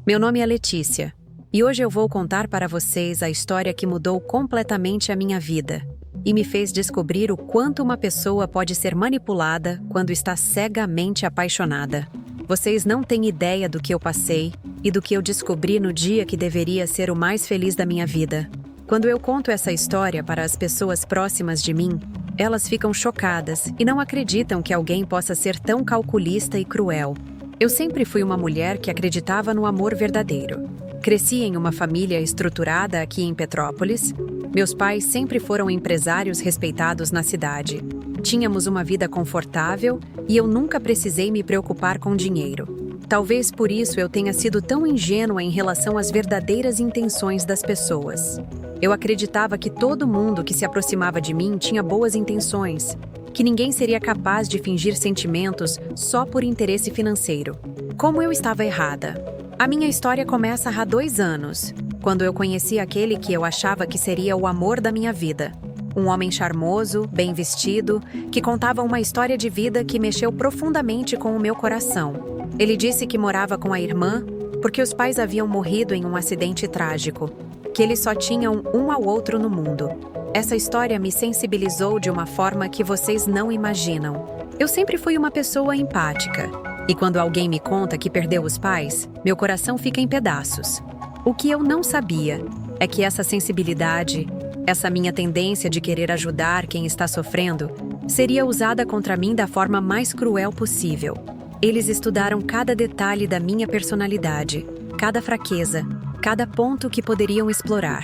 Meu nome é Letícia, e hoje eu vou contar para vocês a história que mudou completamente a minha vida e me fez descobrir o quanto uma pessoa pode ser manipulada quando está cegamente apaixonada. Vocês não têm ideia do que eu passei e do que eu descobri no dia que deveria ser o mais feliz da minha vida. Quando eu conto essa história para as pessoas próximas de mim, elas ficam chocadas e não acreditam que alguém possa ser tão calculista e cruel. Eu sempre fui uma mulher que acreditava no amor verdadeiro. Cresci em uma família estruturada aqui em Petrópolis. Meus pais sempre foram empresários respeitados na cidade. Tínhamos uma vida confortável e eu nunca precisei me preocupar com dinheiro. Talvez por isso eu tenha sido tão ingênua em relação às verdadeiras intenções das pessoas. Eu acreditava que todo mundo que se aproximava de mim tinha boas intenções, que ninguém seria capaz de fingir sentimentos só por interesse financeiro. Como eu estava errada. A minha história começa há 2 anos, quando eu conheci aquele que eu achava que seria o amor da minha vida. Um homem charmoso, bem vestido, que contava uma história de vida que mexeu profundamente com o meu coração. Ele disse que morava com a irmã porque os pais haviam morrido em um acidente trágico, que eles só tinham um ao outro no mundo. Essa história me sensibilizou de uma forma que vocês não imaginam. Eu sempre fui uma pessoa empática, e quando alguém me conta que perdeu os pais, meu coração fica em pedaços. O que eu não sabia é que essa sensibilidade, essa minha tendência de querer ajudar quem está sofrendo, seria usada contra mim da forma mais cruel possível. Eles estudaram cada detalhe da minha personalidade, cada fraqueza, cada ponto que poderiam explorar.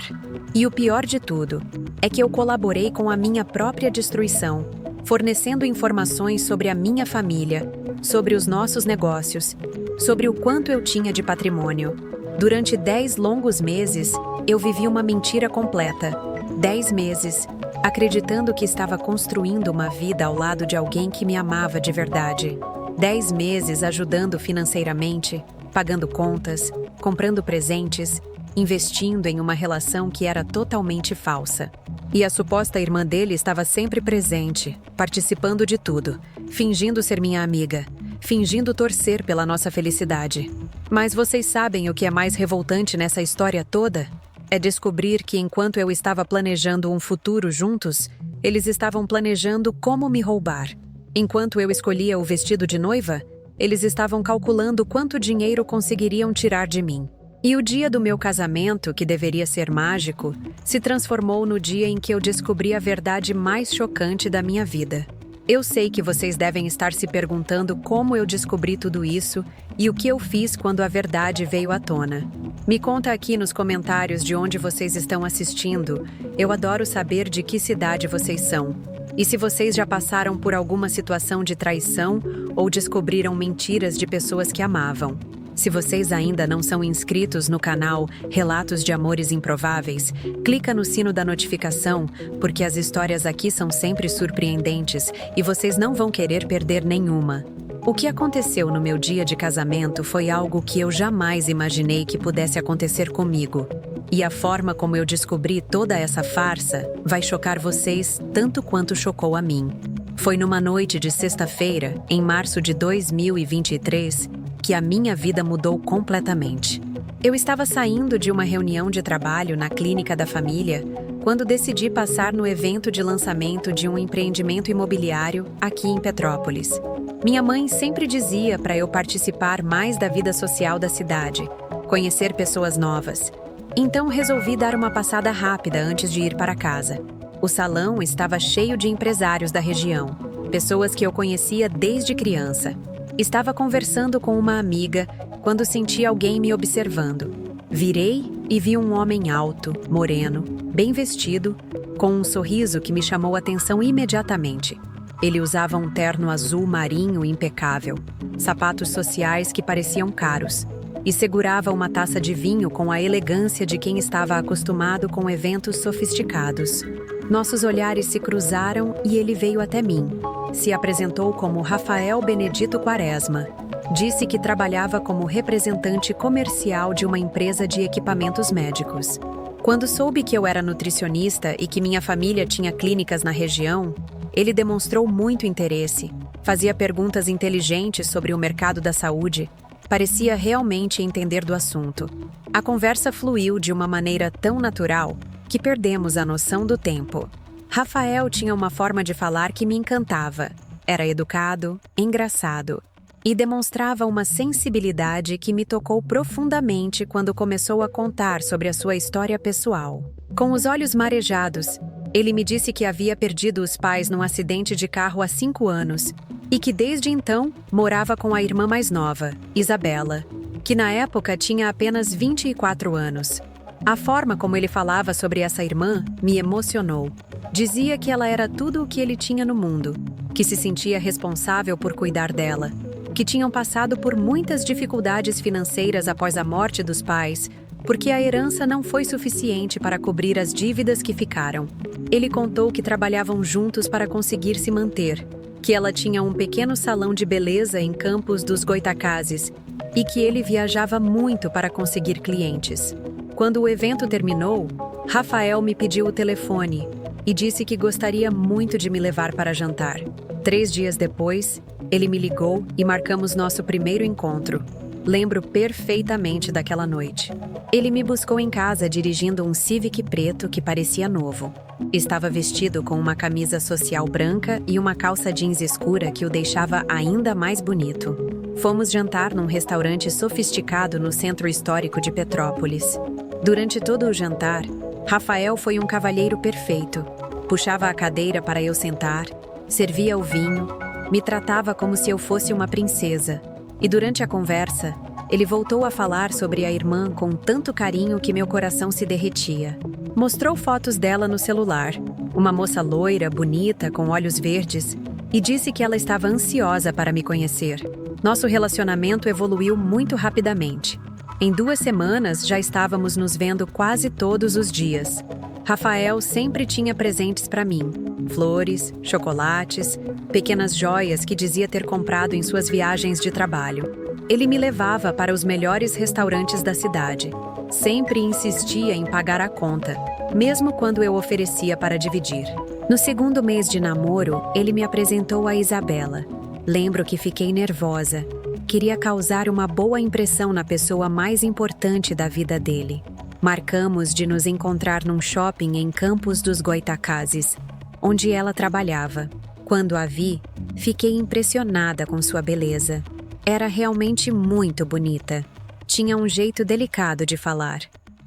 E o pior de tudo é que eu colaborei com a minha própria destruição, fornecendo informações sobre a minha família, sobre os nossos negócios, sobre o quanto eu tinha de patrimônio. Durante 10 longos meses, eu vivi uma mentira completa. 10 meses, acreditando que estava construindo uma vida ao lado de alguém que me amava de verdade. 10 meses ajudando financeiramente, pagando contas, comprando presentes, investindo em uma relação que era totalmente falsa. E a suposta irmã dele estava sempre presente, participando de tudo, fingindo ser minha amiga, fingindo torcer pela nossa felicidade. Mas vocês sabem o que é mais revoltante nessa história toda? É descobrir que enquanto eu estava planejando um futuro juntos, eles estavam planejando como me roubar. Enquanto eu escolhia o vestido de noiva, eles estavam calculando quanto dinheiro conseguiriam tirar de mim. E o dia do meu casamento, que deveria ser mágico, se transformou no dia em que eu descobri a verdade mais chocante da minha vida. Eu sei que vocês devem estar se perguntando como eu descobri tudo isso e o que eu fiz quando a verdade veio à tona. Me conta aqui nos comentários de onde vocês estão assistindo. Eu adoro saber de que cidade vocês são. E se vocês já passaram por alguma situação de traição ou descobriram mentiras de pessoas que amavam. Se vocês ainda não são inscritos no canal Relatos de Amores Improváveis, clica no sino da notificação, porque as histórias aqui são sempre surpreendentes e vocês não vão querer perder nenhuma. O que aconteceu no meu dia de casamento foi algo que eu jamais imaginei que pudesse acontecer comigo. E a forma como eu descobri toda essa farsa vai chocar vocês tanto quanto chocou a mim. Foi numa noite de sexta-feira, em março de 2023, que a minha vida mudou completamente. Eu estava saindo de uma reunião de trabalho na clínica da família quando decidi passar no evento de lançamento de um empreendimento imobiliário aqui em Petrópolis. Minha mãe sempre dizia para eu participar mais da vida social da cidade, conhecer pessoas novas. Então resolvi dar uma passada rápida antes de ir para casa. O salão estava cheio de empresários da região, pessoas que eu conhecia desde criança. Estava conversando com uma amiga quando senti alguém me observando. Virei e vi um homem alto, moreno, bem vestido, com um sorriso que me chamou a atenção imediatamente. Ele usava um terno azul marinho impecável, sapatos sociais que pareciam caros, e segurava uma taça de vinho com a elegância de quem estava acostumado com eventos sofisticados. Nossos olhares se cruzaram e ele veio até mim. Se apresentou como Rafael Benedito Quaresma. Disse que trabalhava como representante comercial de uma empresa de equipamentos médicos. Quando soube que eu era nutricionista e que minha família tinha clínicas na região, ele demonstrou muito interesse. Fazia perguntas inteligentes sobre o mercado da saúde. Parecia realmente entender do assunto. A conversa fluiu de uma maneira tão natural que perdemos a noção do tempo. Rafael tinha uma forma de falar que me encantava. Era educado, engraçado e demonstrava uma sensibilidade que me tocou profundamente quando começou a contar sobre a sua história pessoal. Com os olhos marejados, ele me disse que havia perdido os pais num acidente de carro há 5 anos e que desde então morava com a irmã mais nova, Isabela, que na época tinha apenas 24 anos. A forma como ele falava sobre essa irmã me emocionou. Dizia que ela era tudo o que ele tinha no mundo, que se sentia responsável por cuidar dela, que tinham passado por muitas dificuldades financeiras após a morte dos pais, porque a herança não foi suficiente para cobrir as dívidas que ficaram. Ele contou que trabalhavam juntos para conseguir se manter, que ela tinha um pequeno salão de beleza em Campos dos Goytacazes e que ele viajava muito para conseguir clientes. Quando o evento terminou, Rafael me pediu o telefone e disse que gostaria muito de me levar para jantar. 3 dias depois, ele me ligou e marcamos nosso primeiro encontro. Lembro perfeitamente daquela noite. Ele me buscou em casa dirigindo um Civic preto que parecia novo. Estava vestido com uma camisa social branca e uma calça jeans escura que o deixava ainda mais bonito. Fomos jantar num restaurante sofisticado no centro histórico de Petrópolis. Durante todo o jantar, Rafael foi um cavalheiro perfeito. Puxava a cadeira para eu sentar, servia o vinho, me tratava como se eu fosse uma princesa. E durante a conversa, ele voltou a falar sobre a irmã com tanto carinho que meu coração se derretia. Mostrou fotos dela no celular, uma moça loira, bonita, com olhos verdes, e disse que ela estava ansiosa para me conhecer. Nosso relacionamento evoluiu muito rapidamente. Em 2 semanas, já estávamos nos vendo quase todos os dias. Rafael sempre tinha presentes para mim. Flores, chocolates, pequenas joias que dizia ter comprado em suas viagens de trabalho. Ele me levava para os melhores restaurantes da cidade. Sempre insistia em pagar a conta, mesmo quando eu oferecia para dividir. No 2º mês de namoro, ele me apresentou a Isabela. Lembro que fiquei nervosa. Queria causar uma boa impressão na pessoa mais importante da vida dele. Marcamos de nos encontrar num shopping em Campos dos Goytacazes, onde ela trabalhava. Quando a vi, fiquei impressionada com sua beleza. Era realmente muito bonita. Tinha um jeito delicado de falar,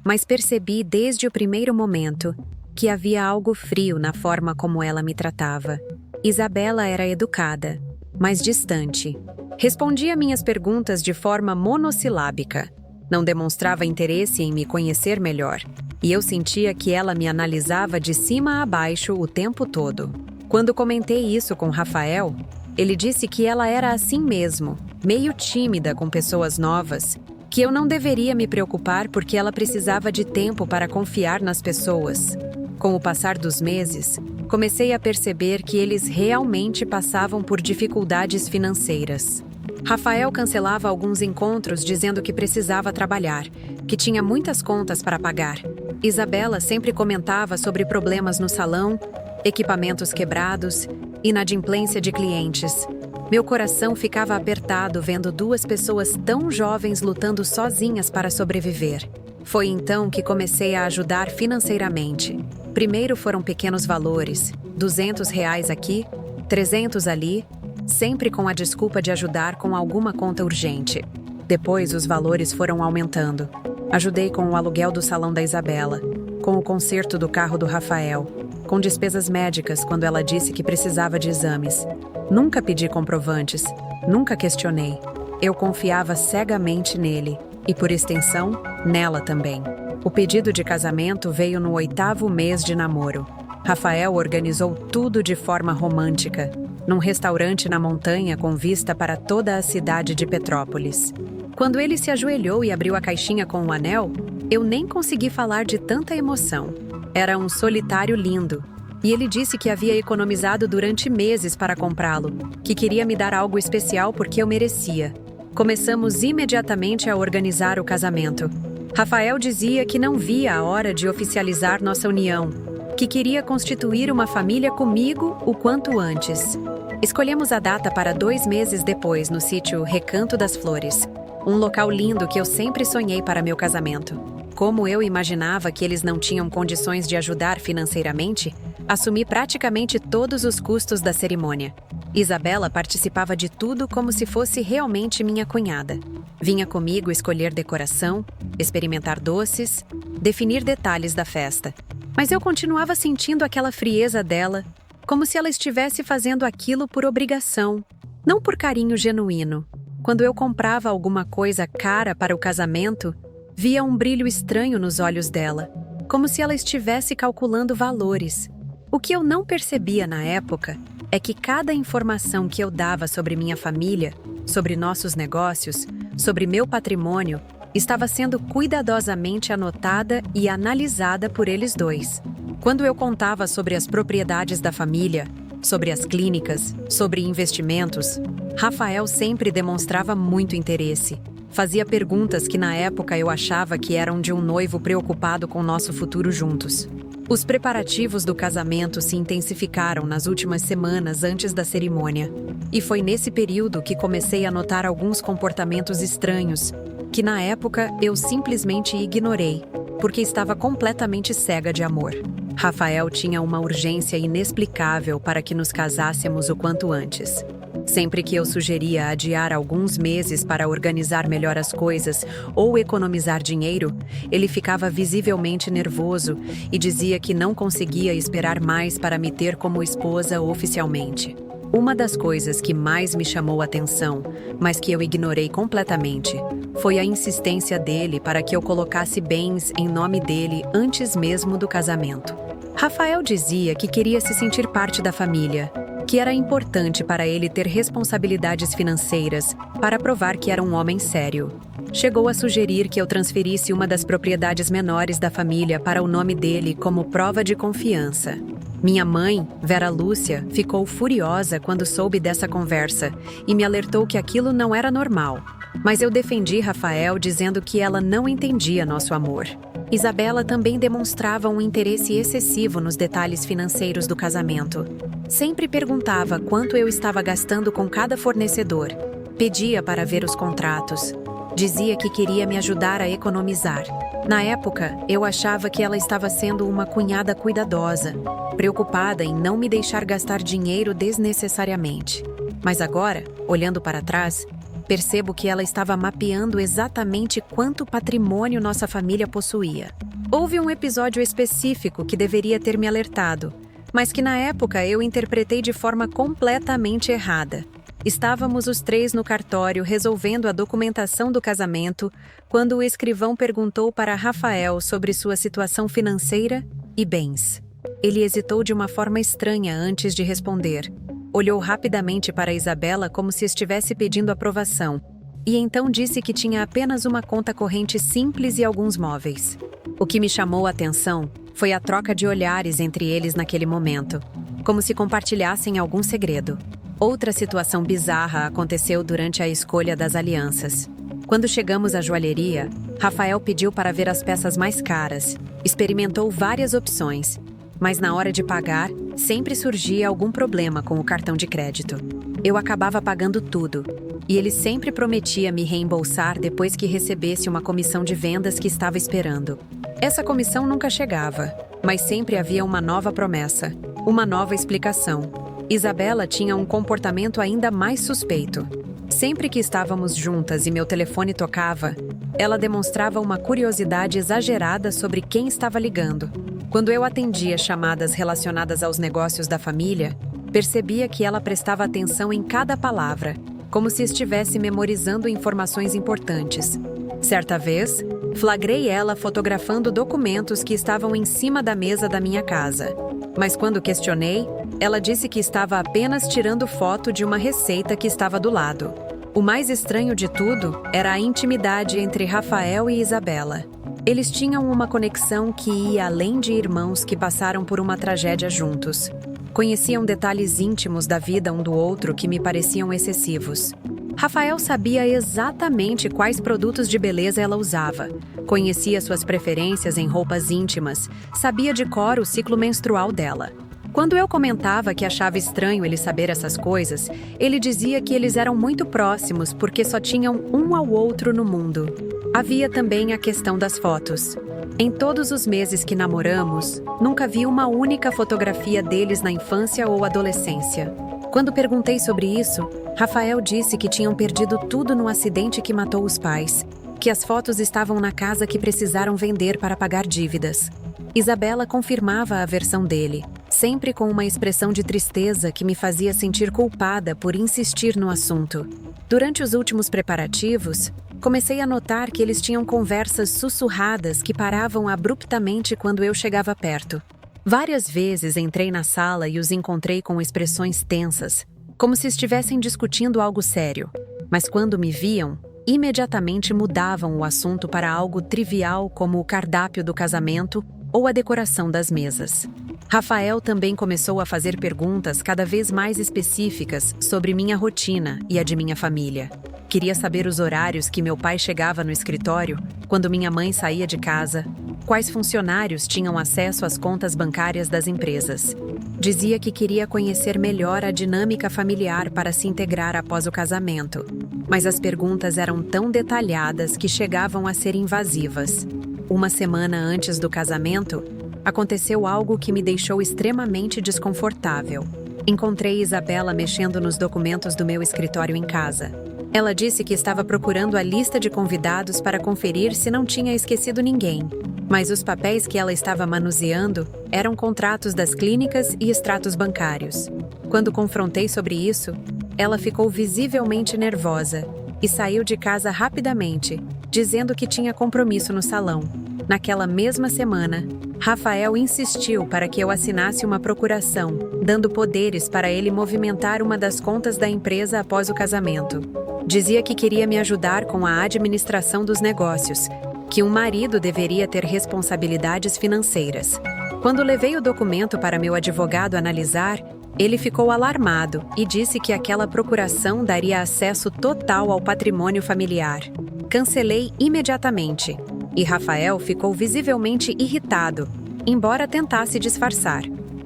mas percebi desde o primeiro momento que havia algo frio na forma como ela me tratava. Isabela era educada, mas distante. Respondia minhas perguntas de forma monossilábica. Não demonstrava interesse em me conhecer melhor, e eu sentia que ela me analisava de cima a baixo o tempo todo. Quando comentei isso com Rafael, ele disse que ela era assim mesmo, meio tímida com pessoas novas, que eu não deveria me preocupar porque ela precisava de tempo para confiar nas pessoas. Com o passar dos meses, comecei a perceber que eles realmente passavam por dificuldades financeiras. Rafael cancelava alguns encontros dizendo que precisava trabalhar, que tinha muitas contas para pagar. Isabela sempre comentava sobre problemas no salão, equipamentos quebrados, inadimplência de clientes. Meu coração ficava apertado vendo 2 pessoas tão jovens lutando sozinhas para sobreviver. Foi então que comecei a ajudar financeiramente. Primeiro foram pequenos valores, R$ 200 aqui, 300 ali, sempre com a desculpa de ajudar com alguma conta urgente. Depois os valores foram aumentando. Ajudei com o aluguel do salão da Isabela, com o conserto do carro do Rafael, com despesas médicas quando ela disse que precisava de exames. Nunca pedi comprovantes, nunca questionei. Eu confiava cegamente nele e, por extensão, nela também. O pedido de casamento veio no 8º mês de namoro. Rafael organizou tudo de forma romântica, num restaurante na montanha com vista para toda a cidade de Petrópolis. Quando ele se ajoelhou e abriu a caixinha com o anel, eu nem consegui falar de tanta emoção. Era um solitário lindo, e ele disse que havia economizado durante meses para comprá-lo, que queria me dar algo especial porque eu merecia. Começamos imediatamente a organizar o casamento. Rafael dizia que não via a hora de oficializar nossa união, que queria constituir uma família comigo o quanto antes. Escolhemos a data para 2 meses depois no sítio Recanto das Flores. Um local lindo que eu sempre sonhei para meu casamento. Como eu imaginava que eles não tinham condições de ajudar financeiramente, assumi praticamente todos os custos da cerimônia. Isabela participava de tudo como se fosse realmente minha cunhada. Vinha comigo escolher decoração, experimentar doces, definir detalhes da festa. Mas eu continuava sentindo aquela frieza dela, como se ela estivesse fazendo aquilo por obrigação, não por carinho genuíno. Quando eu comprava alguma coisa cara para o casamento, via um brilho estranho nos olhos dela, como se ela estivesse calculando valores. O que eu não percebia na época é que cada informação que eu dava sobre minha família, sobre nossos negócios, sobre meu patrimônio, estava sendo cuidadosamente anotada e analisada por eles dois. Quando eu contava sobre as propriedades da família, sobre as clínicas, sobre investimentos, Rafael sempre demonstrava muito interesse. Fazia perguntas que na época eu achava que eram de um noivo preocupado com nosso futuro juntos. Os preparativos do casamento se intensificaram nas últimas semanas antes da cerimônia. E foi nesse período que comecei a notar alguns comportamentos estranhos, que na época eu simplesmente ignorei, porque estava completamente cega de amor. Rafael tinha uma urgência inexplicável para que nos casássemos o quanto antes. Sempre que eu sugeria adiar alguns meses para organizar melhor as coisas ou economizar dinheiro, ele ficava visivelmente nervoso e dizia que não conseguia esperar mais para me ter como esposa oficialmente. Uma das coisas que mais me chamou a atenção, mas que eu ignorei completamente, foi a insistência dele para que eu colocasse bens em nome dele antes mesmo do casamento. Rafael dizia que queria se sentir parte da família, que era importante para ele ter responsabilidades financeiras para provar que era um homem sério. Chegou a sugerir que eu transferisse uma das propriedades menores da família para o nome dele como prova de confiança. Minha mãe, Vera Lúcia, ficou furiosa quando soube dessa conversa e me alertou que aquilo não era normal. Mas eu defendi Rafael dizendo que ela não entendia nosso amor. Isabela também demonstrava um interesse excessivo nos detalhes financeiros do casamento. Sempre perguntava quanto eu estava gastando com cada fornecedor. Pedia para ver os contratos. Dizia que queria me ajudar a economizar. Na época, eu achava que ela estava sendo uma cunhada cuidadosa, preocupada em não me deixar gastar dinheiro desnecessariamente. Mas agora, olhando para trás, percebo que ela estava mapeando exatamente quanto patrimônio nossa família possuía. Houve um episódio específico que deveria ter me alertado, mas que na época eu interpretei de forma completamente errada. Estávamos os três no cartório resolvendo a documentação do casamento, quando o escrivão perguntou para Rafael sobre sua situação financeira e bens. Ele hesitou de uma forma estranha antes de responder. Olhou rapidamente para Isabela como se estivesse pedindo aprovação, e então disse que tinha apenas uma conta corrente simples e alguns móveis. O que me chamou a atenção foi a troca de olhares entre eles naquele momento, como se compartilhassem algum segredo. Outra situação bizarra aconteceu durante a escolha das alianças. Quando chegamos à joalheria, Rafael pediu para ver as peças mais caras, experimentou várias opções, mas na hora de pagar, sempre surgia algum problema com o cartão de crédito. Eu acabava pagando tudo, e ele sempre prometia me reembolsar depois que recebesse uma comissão de vendas que estava esperando. Essa comissão nunca chegava, mas sempre havia uma nova promessa, uma nova explicação. Isabela tinha um comportamento ainda mais suspeito. Sempre que estávamos juntas e meu telefone tocava, ela demonstrava uma curiosidade exagerada sobre quem estava ligando. Quando eu atendia chamadas relacionadas aos negócios da família, percebia que ela prestava atenção em cada palavra, como se estivesse memorizando informações importantes. Certa vez, flagrei ela fotografando documentos que estavam em cima da mesa da minha casa. Mas quando questionei, ela disse que estava apenas tirando foto de uma receita que estava do lado. O mais estranho de tudo era a intimidade entre Rafael e Isabela. Eles tinham uma conexão que ia além de irmãos que passaram por uma tragédia juntos. Conheciam detalhes íntimos da vida um do outro que me pareciam excessivos. Rafael sabia exatamente quais produtos de beleza ela usava, conhecia suas preferências em roupas íntimas, sabia de cor o ciclo menstrual dela. Quando eu comentava que achava estranho ele saber essas coisas, ele dizia que eles eram muito próximos porque só tinham um ao outro no mundo. Havia também a questão das fotos. Em todos os meses que namoramos, nunca vi uma única fotografia deles na infância ou adolescência. Quando perguntei sobre isso, Rafael disse que tinham perdido tudo no acidente que matou os pais, que as fotos estavam na casa que precisaram vender para pagar dívidas. Isabela confirmava a versão dele, sempre com uma expressão de tristeza que me fazia sentir culpada por insistir no assunto. Durante os últimos preparativos, comecei a notar que eles tinham conversas sussurradas que paravam abruptamente quando eu chegava perto. Várias vezes entrei na sala e os encontrei com expressões tensas, como se estivessem discutindo algo sério. Mas quando me viam, imediatamente mudavam o assunto para algo trivial como o cardápio do casamento ou a decoração das mesas. Rafael também começou a fazer perguntas cada vez mais específicas sobre minha rotina e a de minha família. Queria saber os horários que meu pai chegava no escritório, quando minha mãe saía de casa, quais funcionários tinham acesso às contas bancárias das empresas. Dizia que queria conhecer melhor a dinâmica familiar para se integrar após o casamento, mas as perguntas eram tão detalhadas que chegavam a ser invasivas. Uma semana antes do casamento, aconteceu algo que me deixou extremamente desconfortável. Encontrei Isabela mexendo nos documentos do meu escritório em casa. Ela disse que estava procurando a lista de convidados para conferir se não tinha esquecido ninguém. Mas os papéis que ela estava manuseando eram contratos das clínicas e extratos bancários. Quando confrontei sobre isso, ela ficou visivelmente nervosa e saiu de casa rapidamente, dizendo que tinha compromisso no salão. Naquela mesma semana, Rafael insistiu para que eu assinasse uma procuração, dando poderes para ele movimentar uma das contas da empresa após o casamento. Dizia que queria me ajudar com a administração dos negócios, que um marido deveria ter responsabilidades financeiras. Quando levei o documento para meu advogado analisar, ele ficou alarmado e disse que aquela procuração daria acesso total ao patrimônio familiar. Cancelei imediatamente, e Rafael ficou visivelmente irritado, embora tentasse disfarçar.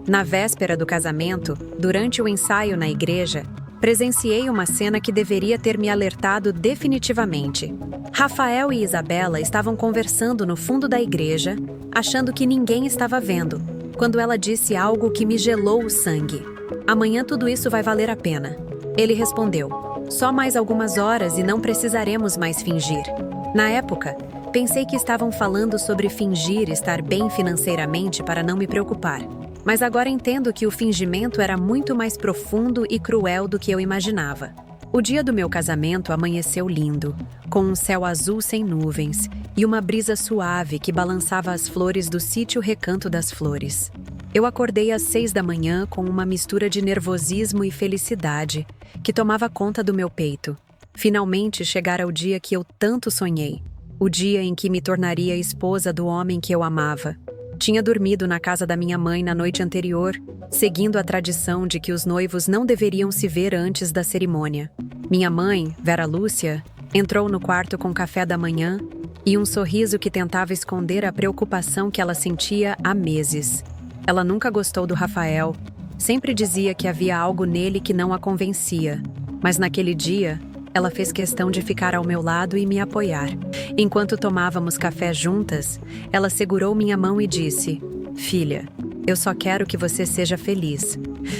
Na véspera do casamento, durante o ensaio na igreja, presenciei uma cena que deveria ter me alertado definitivamente. Rafael e Isabela estavam conversando no fundo da igreja, achando que ninguém estava vendo, quando ela disse algo que me gelou o sangue. "Amanhã tudo isso vai valer a pena." Ele respondeu, "Só mais algumas horas e não precisaremos mais fingir." Na época, pensei que estavam falando sobre fingir estar bem financeiramente para não me preocupar. Mas agora entendo que o fingimento era muito mais profundo e cruel do que eu imaginava. O dia do meu casamento amanheceu lindo, com um céu azul sem nuvens e uma brisa suave que balançava as flores do sítio Recanto das Flores. Eu acordei às 6 da manhã com uma mistura de nervosismo e felicidade que tomava conta do meu peito. Finalmente chegara o dia que eu tanto sonhei, o dia em que me tornaria esposa do homem que eu amava. Tinha dormido na casa da minha mãe na noite anterior, seguindo a tradição de que os noivos não deveriam se ver antes da cerimônia. Minha mãe, Vera Lúcia, entrou no quarto com café da manhã e um sorriso que tentava esconder a preocupação que ela sentia há meses. Ela nunca gostou do Rafael, sempre dizia que havia algo nele que não a convencia, mas naquele dia, ela fez questão de ficar ao meu lado e me apoiar. Enquanto tomávamos café juntas, ela segurou minha mão e disse, "Filha, eu só quero que você seja feliz.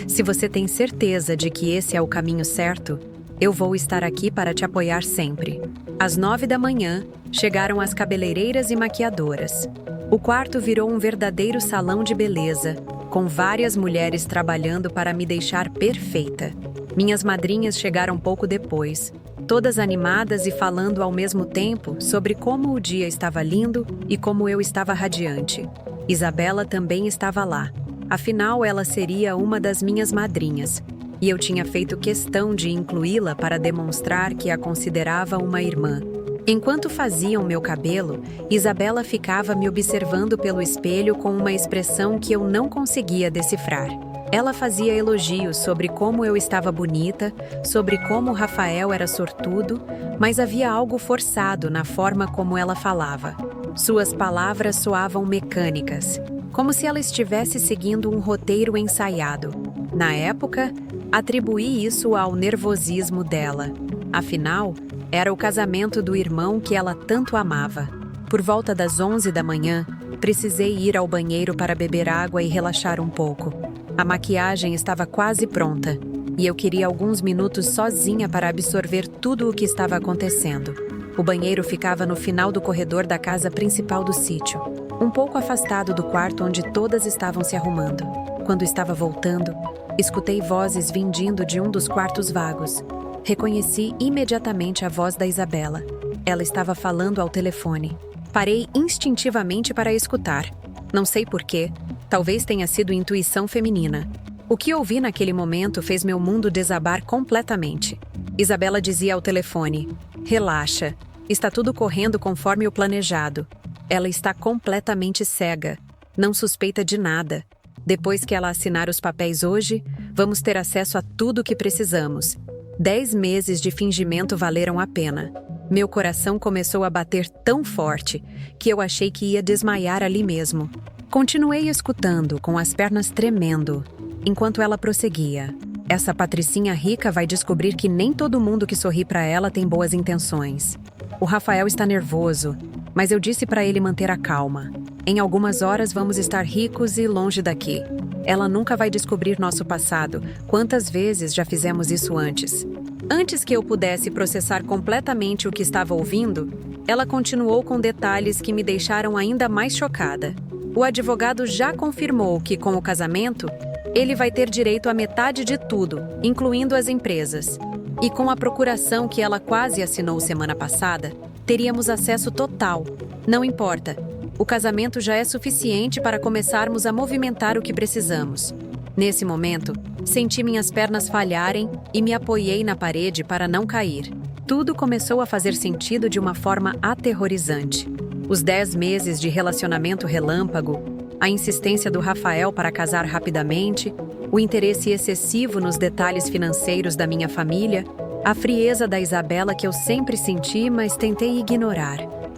Se você tem certeza de que esse é o caminho certo, eu vou estar aqui para te apoiar sempre." Às 9 da manhã, chegaram as cabeleireiras e maquiadoras. O quarto virou um verdadeiro salão de beleza, com várias mulheres trabalhando para me deixar perfeita. Minhas madrinhas chegaram pouco depois, todas animadas e falando ao mesmo tempo sobre como o dia estava lindo e como eu estava radiante. Isabela também estava lá, afinal ela seria uma das minhas madrinhas, e eu tinha feito questão de incluí-la para demonstrar que a considerava uma irmã. Enquanto faziam meu cabelo, Isabela ficava me observando pelo espelho com uma expressão que eu não conseguia decifrar. Ela fazia elogios sobre como eu estava bonita, sobre como Rafael era sortudo, mas havia algo forçado na forma como ela falava. Suas palavras soavam mecânicas, como se ela estivesse seguindo um roteiro ensaiado. Na época, atribuí isso ao nervosismo dela. Afinal, era o casamento do irmão que ela tanto amava. Por volta das 11 da manhã, precisei ir ao banheiro para beber água e relaxar um pouco. A maquiagem estava quase pronta, e eu queria alguns minutos sozinha para absorver tudo o que estava acontecendo. O banheiro ficava no final do corredor da casa principal do sítio, um pouco afastado do quarto onde todas estavam se arrumando. Quando estava voltando, escutei vozes vindindo de um dos quartos vagos. Reconheci imediatamente a voz da Isabela. Ela estava falando ao telefone. Parei instintivamente para escutar. Não sei porquê, talvez tenha sido intuição feminina. O que ouvi naquele momento fez meu mundo desabar completamente. Isabela dizia ao telefone: "Relaxa, está tudo correndo conforme o planejado. Ela está completamente cega, não suspeita de nada. Depois que ela assinar os papéis hoje, vamos ter acesso a tudo o que precisamos. 10 meses de fingimento valeram a pena." Meu coração começou a bater tão forte que eu achei que ia desmaiar ali mesmo. Continuei escutando, com as pernas tremendo, enquanto ela prosseguia. "Essa patricinha rica vai descobrir que nem todo mundo que sorri para ela tem boas intenções. O Rafael está nervoso, mas eu disse para ele manter a calma. Em algumas horas vamos estar ricos e longe daqui. Ela nunca vai descobrir nosso passado. Quantas vezes já fizemos isso antes?" Antes que eu pudesse processar completamente o que estava ouvindo, ela continuou com detalhes que me deixaram ainda mais chocada. O advogado já confirmou que, com o casamento, ele vai ter direito à metade de tudo, incluindo as empresas. E com a procuração que ela quase assinou semana passada, teríamos acesso total. Não importa. O casamento já é suficiente para começarmos a movimentar o que precisamos. Nesse momento, senti minhas pernas falharem e me apoiei na parede para não cair. Tudo começou a fazer sentido de uma forma aterrorizante. Os 10 meses de relacionamento relâmpago, a insistência do Rafael para casar rapidamente, o interesse excessivo nos detalhes financeiros da minha família, a frieza da Isabela que eu sempre senti, mas tentei ignorar.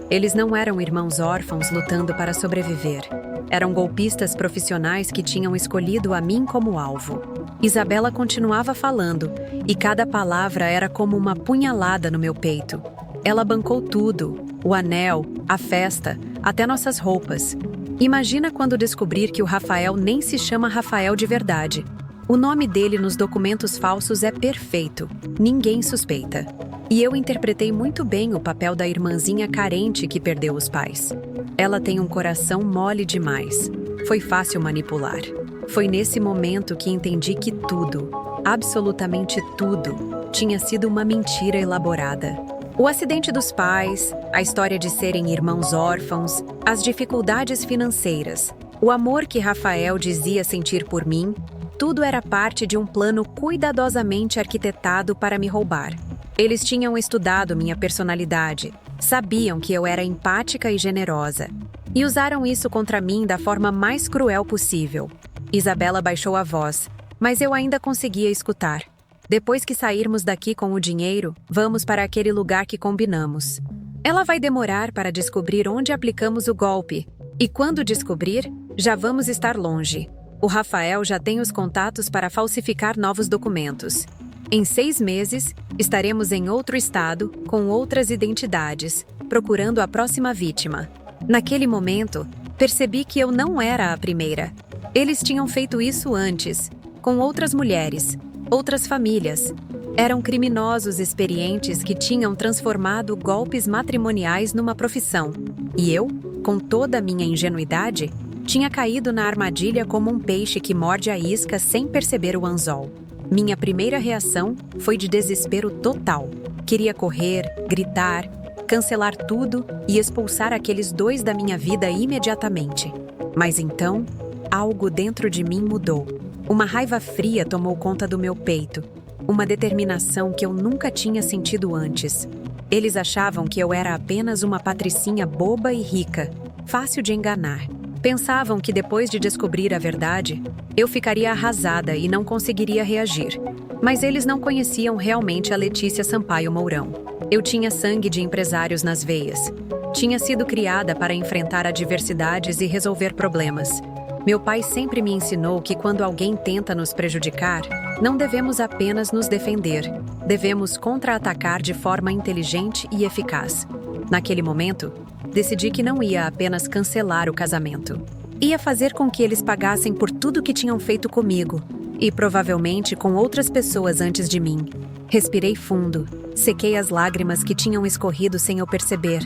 Eles não eram irmãos órfãos lutando para sobreviver. Eram golpistas profissionais que tinham escolhido a mim como alvo. Isabela continuava falando, e cada palavra era como uma punhalada no meu peito. Ela bancou tudo: o anel, a festa, até nossas roupas. Imagina quando descobrir que o Rafael nem se chama Rafael de verdade. O nome dele nos documentos falsos é perfeito. Ninguém suspeita. E eu interpretei muito bem o papel da irmãzinha carente que perdeu os pais. Ela tem um coração mole demais. Foi fácil manipular. Foi nesse momento que entendi que tudo, absolutamente tudo, tinha sido uma mentira elaborada. O acidente dos pais, a história de serem irmãos órfãos, as dificuldades financeiras, o amor que Rafael dizia sentir por mim, tudo era parte de um plano cuidadosamente arquitetado para me roubar. Eles tinham estudado minha personalidade, sabiam que eu era empática e generosa, e usaram isso contra mim da forma mais cruel possível. Isabela baixou a voz, mas eu ainda conseguia escutar. "Depois que sairmos daqui com o dinheiro, vamos para aquele lugar que combinamos. Ela vai demorar para descobrir onde aplicamos o golpe, e quando descobrir, já vamos estar longe. O Rafael já tem os contatos para falsificar novos documentos. Em 6 meses, estaremos em outro estado, com outras identidades, procurando a próxima vítima." Naquele momento, percebi que eu não era a primeira. Eles tinham feito isso antes, com outras mulheres, outras famílias. Eram criminosos experientes que tinham transformado golpes matrimoniais numa profissão. E eu, com toda a minha ingenuidade, tinha caído na armadilha como um peixe que morde a isca sem perceber o anzol. Minha primeira reação foi de desespero total. Queria correr, gritar, cancelar tudo e expulsar aqueles 2 da minha vida imediatamente. Mas então, algo dentro de mim mudou. Uma raiva fria tomou conta do meu peito. Uma determinação que eu nunca tinha sentido antes. Eles achavam que eu era apenas uma patricinha boba e rica, fácil de enganar. Pensavam que depois de descobrir a verdade, eu ficaria arrasada e não conseguiria reagir. Mas eles não conheciam realmente a Letícia Sampaio Mourão. Eu tinha sangue de empresários nas veias. Tinha sido criada para enfrentar adversidades e resolver problemas. Meu pai sempre me ensinou que quando alguém tenta nos prejudicar, não devemos apenas nos defender, devemos contra-atacar de forma inteligente e eficaz. Naquele momento, decidi que não ia apenas cancelar o casamento. Ia fazer com que eles pagassem por tudo que tinham feito comigo, e provavelmente com outras pessoas antes de mim. Respirei fundo, sequei as lágrimas que tinham escorrido sem eu perceber,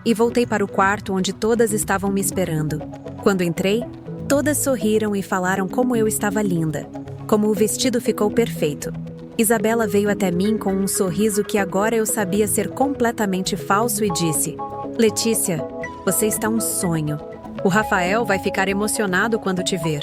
e voltei para o quarto onde todas estavam me esperando. Quando entrei, todas sorriram e falaram como eu estava linda, como o vestido ficou perfeito. Isabela veio até mim com um sorriso que agora eu sabia ser completamente falso e disse: Letícia, você está um sonho. O Rafael vai ficar emocionado quando te ver.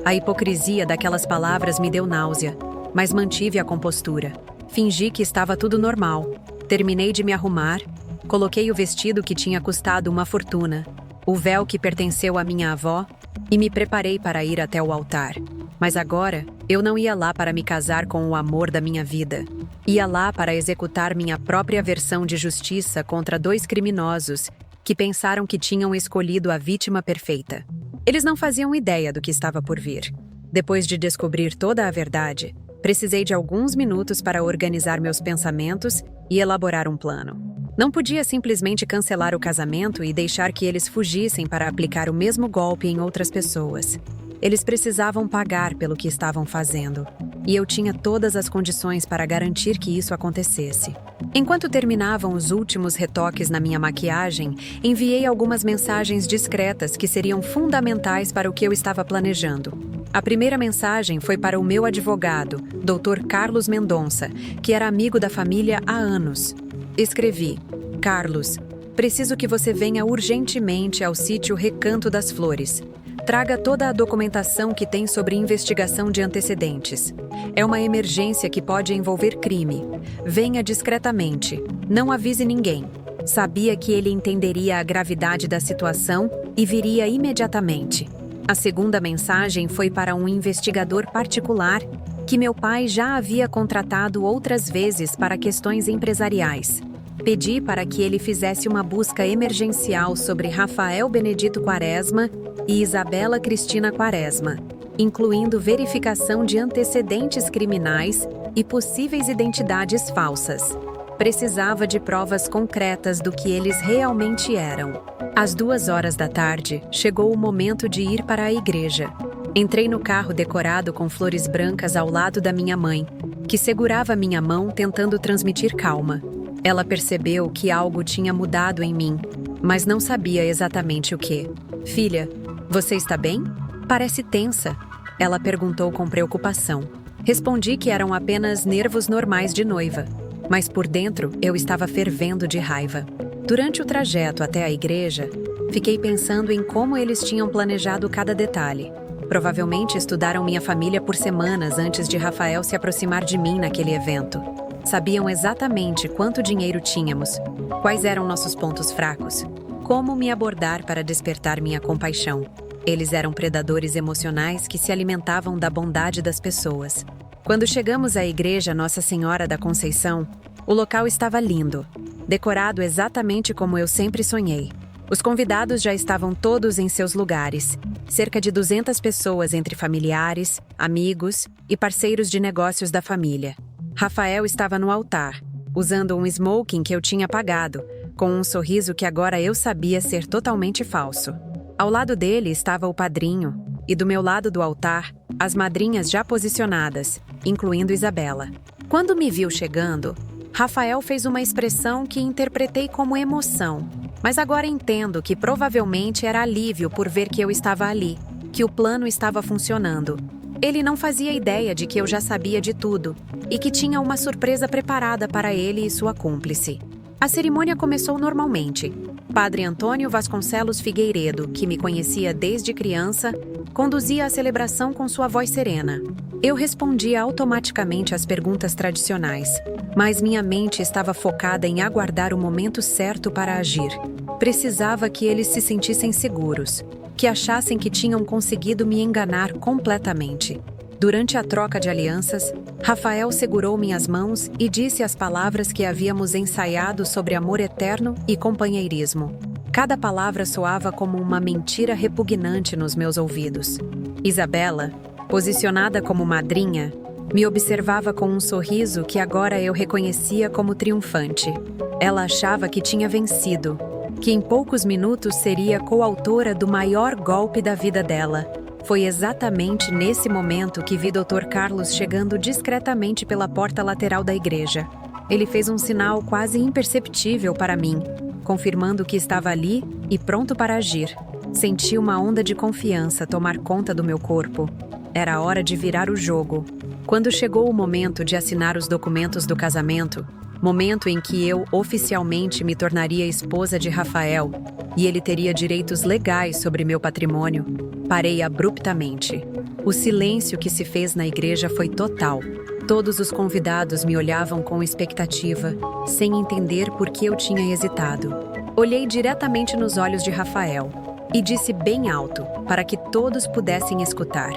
A hipocrisia daquelas palavras me deu náusea, mas mantive a compostura. Fingi que estava tudo normal. Terminei de me arrumar, coloquei o vestido que tinha custado uma fortuna, o véu que pertenceu à minha avó, e me preparei para ir até o altar. Mas agora, eu não ia lá para me casar com o amor da minha vida. Ia lá para executar minha própria versão de justiça contra 2 criminosos que pensaram que tinham escolhido a vítima perfeita. Eles não faziam ideia do que estava por vir. Depois de descobrir toda a verdade, precisei de alguns minutos para organizar meus pensamentos e elaborar um plano. Não podia simplesmente cancelar o casamento e deixar que eles fugissem para aplicar o mesmo golpe em outras pessoas. Eles precisavam pagar pelo que estavam fazendo, e eu tinha todas as condições para garantir que isso acontecesse. Enquanto terminavam os últimos retoques na minha maquiagem, enviei algumas mensagens discretas que seriam fundamentais para o que eu estava planejando. A primeira mensagem foi para o meu advogado, Dr. Carlos Mendonça, que era amigo da família há anos. Escrevi: Carlos, preciso que você venha urgentemente ao sítio Recanto das Flores. Traga toda a documentação que tem sobre investigação de antecedentes. É uma emergência que pode envolver crime. Venha discretamente. Não avise ninguém. Sabia que ele entenderia a gravidade da situação e viria imediatamente. A segunda mensagem foi para um investigador particular que meu pai já havia contratado outras vezes para questões empresariais. Pedi para que ele fizesse uma busca emergencial sobre Rafael Benedito Quaresma e Isabela Cristina Quaresma, incluindo verificação de antecedentes criminais e possíveis identidades falsas. Precisava de provas concretas do que eles realmente eram. Às 2 horas da tarde, chegou o momento de ir para a igreja. Entrei no carro decorado com flores brancas ao lado da minha mãe, que segurava minha mão tentando transmitir calma. Ela percebeu que algo tinha mudado em mim, mas não sabia exatamente o que. Filha, você está bem? Parece tensa. Ela perguntou com preocupação. Respondi que eram apenas nervos normais de noiva, mas por dentro eu estava fervendo de raiva. Durante o trajeto até a igreja, fiquei pensando em como eles tinham planejado cada detalhe. Provavelmente estudaram minha família por semanas antes de Rafael se aproximar de mim naquele evento. Sabiam exatamente quanto dinheiro tínhamos, quais eram nossos pontos fracos, como me abordar para despertar minha compaixão. Eles eram predadores emocionais que se alimentavam da bondade das pessoas. Quando chegamos à igreja Nossa Senhora da Conceição, o local estava lindo, decorado exatamente como eu sempre sonhei. Os convidados já estavam todos em seus lugares, cerca de 200 pessoas entre familiares, amigos e parceiros de negócios da família. Rafael estava no altar, usando um smoking que eu tinha pagado, com um sorriso que agora eu sabia ser totalmente falso. Ao lado dele estava o padrinho, e do meu lado do altar, as madrinhas já posicionadas, incluindo Isabela. Quando me viu chegando, Rafael fez uma expressão que interpretei como emoção, mas agora entendo que provavelmente era alívio por ver que eu estava ali, que o plano estava funcionando. Ele não fazia ideia de que eu já sabia de tudo e que tinha uma surpresa preparada para ele e sua cúmplice. A cerimônia começou normalmente. Padre Antônio Vasconcelos Figueiredo, que me conhecia desde criança, conduzia a celebração com sua voz serena. Eu respondia automaticamente às perguntas tradicionais, mas minha mente estava focada em aguardar o momento certo para agir. Precisava que eles se sentissem seguros, que achassem que tinham conseguido me enganar completamente. Durante a troca de alianças, Rafael segurou minhas mãos e disse as palavras que havíamos ensaiado sobre amor eterno e companheirismo. Cada palavra soava como uma mentira repugnante nos meus ouvidos. Isabela, posicionada como madrinha, me observava com um sorriso que agora eu reconhecia como triunfante. Ela achava que tinha vencido, que em poucos minutos seria coautora do maior golpe da vida dela. Foi exatamente nesse momento que vi Dr. Carlos chegando discretamente pela porta lateral da igreja. Ele fez um sinal quase imperceptível para mim, confirmando que estava ali e pronto para agir. Senti uma onda de confiança tomar conta do meu corpo. Era a hora de virar o jogo. Quando chegou o momento de assinar os documentos do casamento, momento em que eu oficialmente me tornaria esposa de Rafael e ele teria direitos legais sobre meu patrimônio, parei abruptamente. O silêncio que se fez na igreja foi total. Todos os convidados me olhavam com expectativa, sem entender por que eu tinha hesitado. Olhei diretamente nos olhos de Rafael e disse bem alto, para que todos pudessem escutar: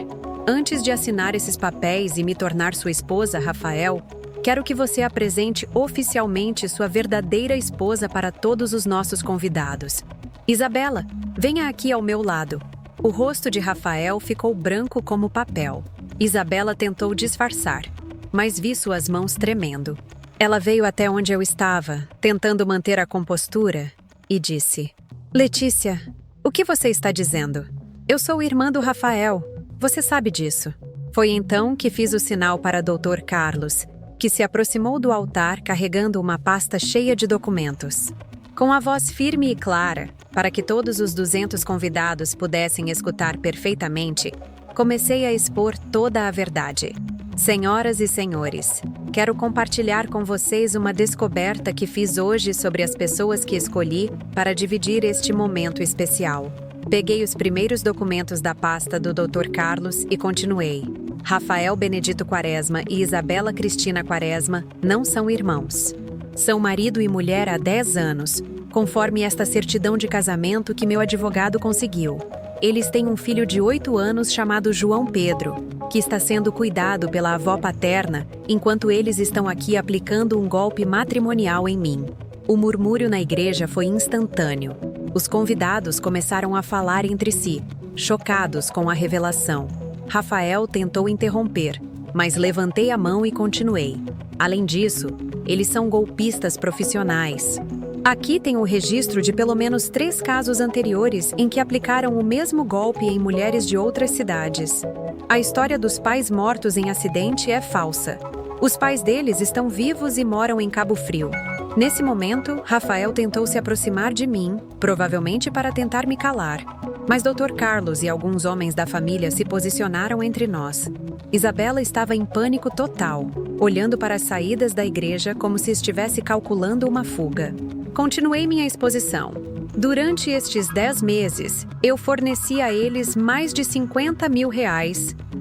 "Antes de assinar esses papéis e me tornar sua esposa, Rafael, quero que você apresente oficialmente sua verdadeira esposa para todos os nossos convidados. Isabela, venha aqui ao meu lado." O rosto de Rafael ficou branco como papel. Isabela tentou disfarçar, mas vi suas mãos tremendo. Ela veio até onde eu estava, tentando manter a compostura, e disse: "Letícia, o que você está dizendo? Eu sou irmã do Rafael. Você sabe disso." Foi então que fiz o sinal para Dr. Carlos, que se aproximou do altar carregando uma pasta cheia de documentos. Com a voz firme e clara, para que todos os 200 convidados pudessem escutar perfeitamente, comecei a expor toda a verdade. Senhoras e senhores, quero compartilhar com vocês uma descoberta que fiz hoje sobre as pessoas que escolhi para dividir este momento especial. Peguei os primeiros documentos da pasta do Dr. Carlos e continuei. Rafael Benedito Quaresma e Isabela Cristina Quaresma não são irmãos. São marido e mulher há 10 anos, conforme esta certidão de casamento que meu advogado conseguiu. Eles têm um filho de 8 anos chamado João Pedro, que está sendo cuidado pela avó paterna, enquanto eles estão aqui aplicando um golpe matrimonial em mim. O murmúrio na igreja foi instantâneo. Os convidados começaram a falar entre si, chocados com a revelação. Rafael tentou interromper, mas levantei a mão e continuei. Além disso, eles são golpistas profissionais. Aqui tem o registro de pelo menos 3 casos anteriores em que aplicaram o mesmo golpe em mulheres de outras cidades. A história dos pais mortos em acidente é falsa. Os pais deles estão vivos e moram em Cabo Frio. Nesse momento, Rafael tentou se aproximar de mim, provavelmente para tentar me calar. Mas Dr. Carlos e alguns homens da família se posicionaram entre nós. Isabela estava em pânico total, olhando para as saídas da igreja como se estivesse calculando uma fuga. Continuei minha exposição. Durante estes 10 meses, eu forneci a eles mais de R$50 mil,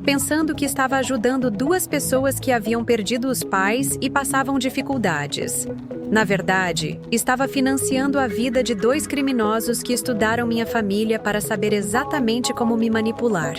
pensando que estava ajudando 2 pessoas que haviam perdido os pais e passavam dificuldades. Na verdade, estava financiando a vida de 2 criminosos que estudaram minha família para saber exatamente como me manipular.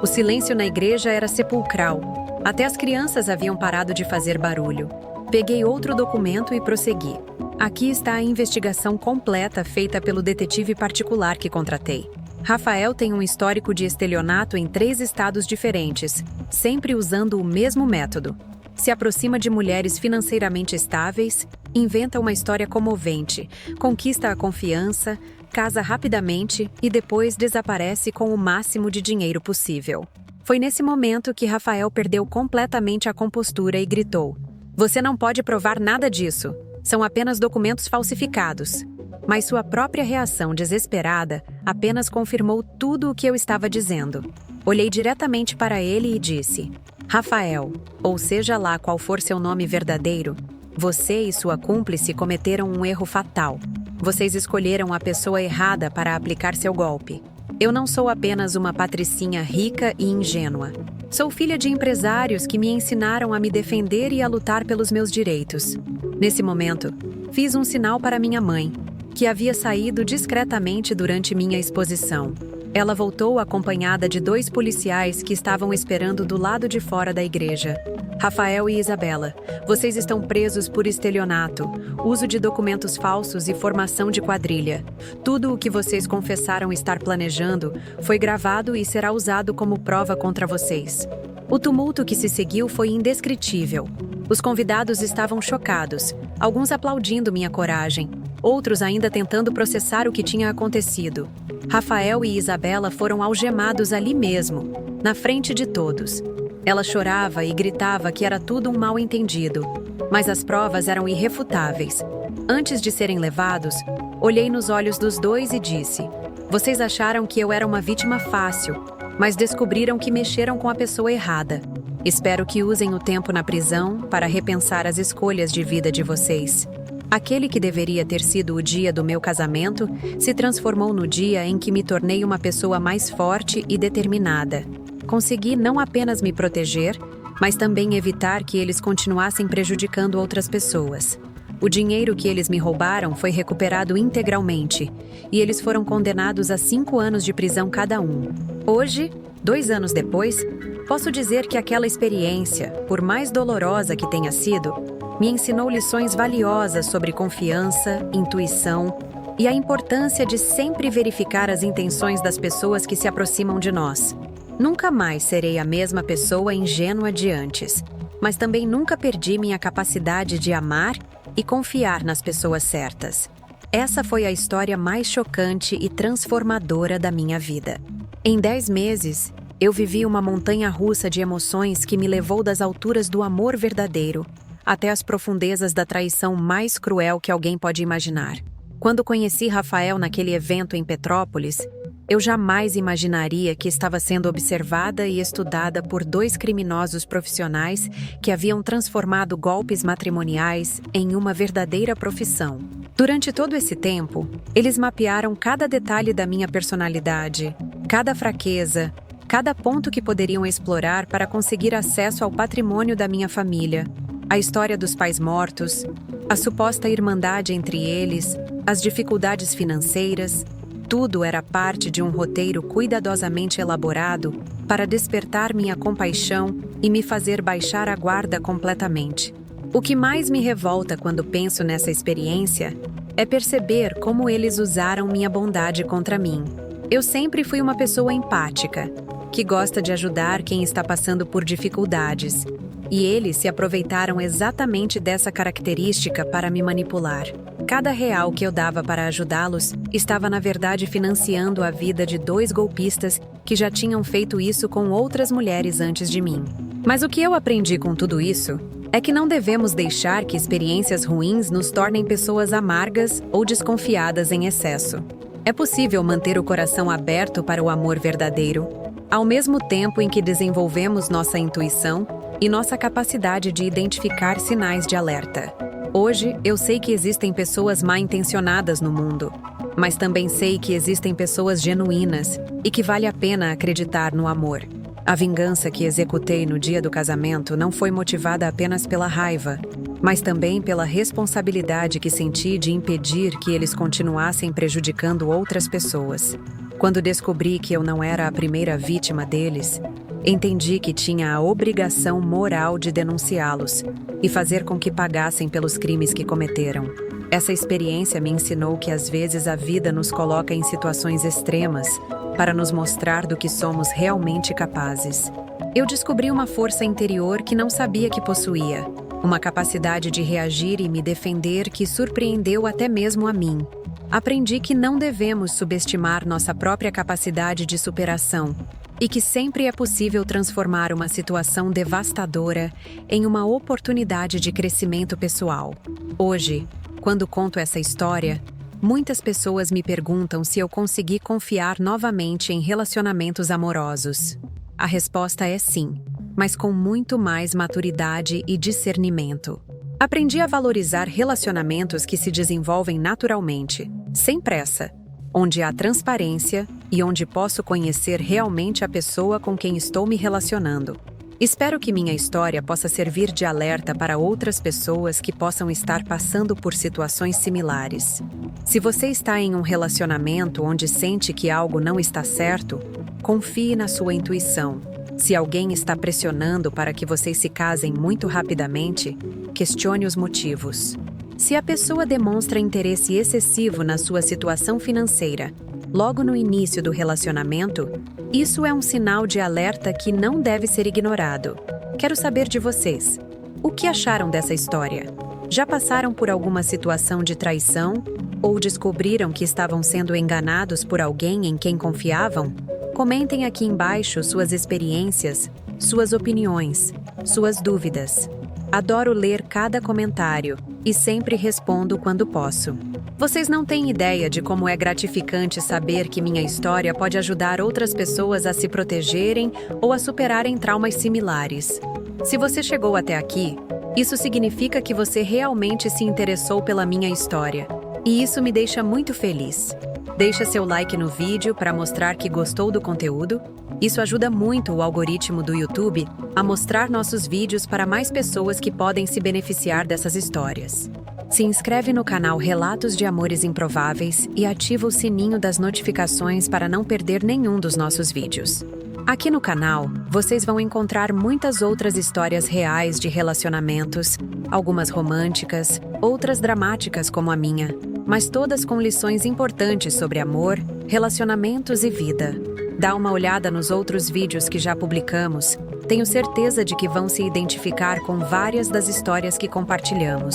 O silêncio na igreja era sepulcral. Até as crianças haviam parado de fazer barulho. Peguei outro documento e prossegui. Aqui está a investigação completa feita pelo detetive particular que contratei. Rafael tem um histórico de estelionato em 3 estados diferentes, sempre usando o mesmo método. Se aproxima de mulheres financeiramente estáveis, inventa uma história comovente, conquista a confiança, casa rapidamente e depois desaparece com o máximo de dinheiro possível. Foi nesse momento que Rafael perdeu completamente a compostura e gritou: "Você não pode provar nada disso. São apenas documentos falsificados." Mas sua própria reação desesperada apenas confirmou tudo o que eu estava dizendo. Olhei diretamente para ele e disse: "Rafael, ou seja lá qual for seu nome verdadeiro, você e sua cúmplice cometeram um erro fatal. Vocês escolheram a pessoa errada para aplicar seu golpe. Eu não sou apenas uma patricinha rica e ingênua. Sou filha de empresários que me ensinaram a me defender e a lutar pelos meus direitos." Nesse momento, fiz um sinal para minha mãe, que havia saído discretamente durante minha exposição. Ela voltou acompanhada de 2 policiais que estavam esperando do lado de fora da igreja. Rafael e Isabela, vocês estão presos por estelionato, uso de documentos falsos e formação de quadrilha. Tudo o que vocês confessaram estar planejando foi gravado e será usado como prova contra vocês. O tumulto que se seguiu foi indescritível. Os convidados estavam chocados, alguns aplaudindo minha coragem, outros ainda tentando processar o que tinha acontecido. Rafael e Isabela foram algemados ali mesmo, na frente de todos. Ela chorava e gritava que era tudo um mal-entendido, mas as provas eram irrefutáveis. Antes de serem levados, olhei nos olhos dos 2 e disse: "Vocês acharam que eu era uma vítima fácil, mas descobriram que mexeram com a pessoa errada. Espero que usem o tempo na prisão para repensar as escolhas de vida de vocês." Aquele que deveria ter sido o dia do meu casamento se transformou no dia em que me tornei uma pessoa mais forte e determinada. Consegui não apenas me proteger, mas também evitar que eles continuassem prejudicando outras pessoas. O dinheiro que eles me roubaram foi recuperado integralmente, e eles foram condenados a 5 anos de prisão cada um. Hoje, 2 anos depois, posso dizer que aquela experiência, por mais dolorosa que tenha sido, me ensinou lições valiosas sobre confiança, intuição e a importância de sempre verificar as intenções das pessoas que se aproximam de nós. Nunca mais serei a mesma pessoa ingênua de antes, mas também nunca perdi minha capacidade de amar e confiar nas pessoas certas. Essa foi a história mais chocante e transformadora da minha vida. Em 10 meses, eu vivi uma montanha-russa de emoções que me levou das alturas do amor verdadeiro até as profundezas da traição mais cruel que alguém pode imaginar. Quando conheci Rafael naquele evento em Petrópolis, eu jamais imaginaria que estava sendo observada e estudada por 2 criminosos profissionais que haviam transformado golpes matrimoniais em uma verdadeira profissão. Durante todo esse tempo, eles mapearam cada detalhe da minha personalidade, cada fraqueza, cada ponto que poderiam explorar para conseguir acesso ao patrimônio da minha família, a história dos pais mortos, a suposta irmandade entre eles, as dificuldades financeiras. Tudo era parte de um roteiro cuidadosamente elaborado para despertar minha compaixão e me fazer baixar a guarda completamente. O que mais me revolta quando penso nessa experiência é perceber como eles usaram minha bondade contra mim. Eu sempre fui uma pessoa empática, que gosta de ajudar quem está passando por dificuldades, e eles se aproveitaram exatamente dessa característica para me manipular. Cada real que eu dava para ajudá-los estava na verdade financiando a vida de 2 golpistas que já tinham feito isso com outras mulheres antes de mim. Mas o que eu aprendi com tudo isso é que não devemos deixar que experiências ruins nos tornem pessoas amargas ou desconfiadas em excesso. É possível manter o coração aberto para o amor verdadeiro, ao mesmo tempo em que desenvolvemos nossa intuição e nossa capacidade de identificar sinais de alerta. Hoje, eu sei que existem pessoas mal-intencionadas no mundo, mas também sei que existem pessoas genuínas e que vale a pena acreditar no amor. A vingança que executei no dia do casamento não foi motivada apenas pela raiva, mas também pela responsabilidade que senti de impedir que eles continuassem prejudicando outras pessoas. Quando descobri que eu não era a primeira vítima deles, entendi que tinha a obrigação moral de denunciá-los e fazer com que pagassem pelos crimes que cometeram. Essa experiência me ensinou que às vezes a vida nos coloca em situações extremas para nos mostrar do que somos realmente capazes. Eu descobri uma força interior que não sabia que possuía, uma capacidade de reagir e me defender que surpreendeu até mesmo a mim. Aprendi que não devemos subestimar nossa própria capacidade de superação e que sempre é possível transformar uma situação devastadora em uma oportunidade de crescimento pessoal. Hoje, quando conto essa história, muitas pessoas me perguntam se eu consegui confiar novamente em relacionamentos amorosos. A resposta é sim, mas com muito mais maturidade e discernimento. Aprendi a valorizar relacionamentos que se desenvolvem naturalmente, sem pressa, onde há transparência e onde posso conhecer realmente a pessoa com quem estou me relacionando. Espero que minha história possa servir de alerta para outras pessoas que possam estar passando por situações similares. Se você está em um relacionamento onde sente que algo não está certo, confie na sua intuição. Se alguém está pressionando para que vocês se casem muito rapidamente, questione os motivos. Se a pessoa demonstra interesse excessivo na sua situação financeira, logo no início do relacionamento, isso é um sinal de alerta que não deve ser ignorado. Quero saber de vocês. O que acharam dessa história? Já passaram por alguma situação de traição? Ou descobriram que estavam sendo enganados por alguém em quem confiavam? Comentem aqui embaixo suas experiências, suas opiniões, suas dúvidas. Adoro ler cada comentário e sempre respondo quando posso. Vocês não têm ideia de como é gratificante saber que minha história pode ajudar outras pessoas a se protegerem ou a superarem traumas similares. Se você chegou até aqui, isso significa que você realmente se interessou pela minha história, e isso me deixa muito feliz. Deixa seu like no vídeo para mostrar que gostou do conteúdo. Isso ajuda muito o algoritmo do YouTube a mostrar nossos vídeos para mais pessoas que podem se beneficiar dessas histórias. Se inscreve no canal Relatos de Amores Improváveis e ativa o sininho das notificações para não perder nenhum dos nossos vídeos. Aqui no canal, vocês vão encontrar muitas outras histórias reais de relacionamentos, algumas românticas, outras dramáticas como a minha, mas todas com lições importantes sobre amor, relacionamentos e vida. Dá uma olhada nos outros vídeos que já publicamos. Tenho certeza de que vão se identificar com várias das histórias que compartilhamos.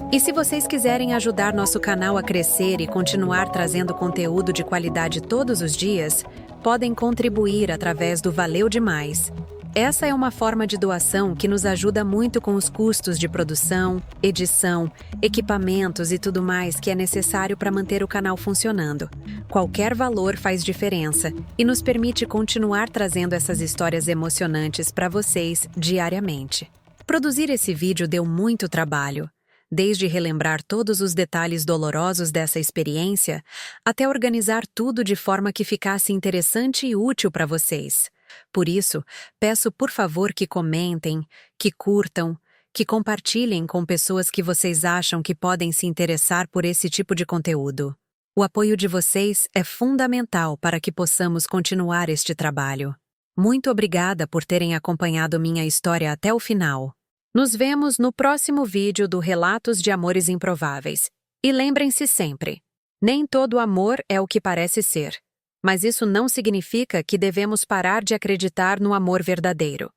E se vocês quiserem ajudar nosso canal a crescer e continuar trazendo conteúdo de qualidade todos os dias, podem contribuir através do Valeu Demais. Essa é uma forma de doação que nos ajuda muito com os custos de produção, edição, equipamentos e tudo mais que é necessário para manter o canal funcionando. Qualquer valor faz diferença e nos permite continuar trazendo essas histórias emocionantes para vocês diariamente. Produzir esse vídeo deu muito trabalho, desde relembrar todos os detalhes dolorosos dessa experiência, até organizar tudo de forma que ficasse interessante e útil para vocês. Por isso, peço por favor que comentem, que curtam, que compartilhem com pessoas que vocês acham que podem se interessar por esse tipo de conteúdo. O apoio de vocês é fundamental para que possamos continuar este trabalho. Muito obrigada por terem acompanhado minha história até o final. Nos vemos no próximo vídeo do Relatos de Amores Improváveis. E lembrem-se sempre, nem todo amor é o que parece ser. Mas isso não significa que devemos parar de acreditar no amor verdadeiro.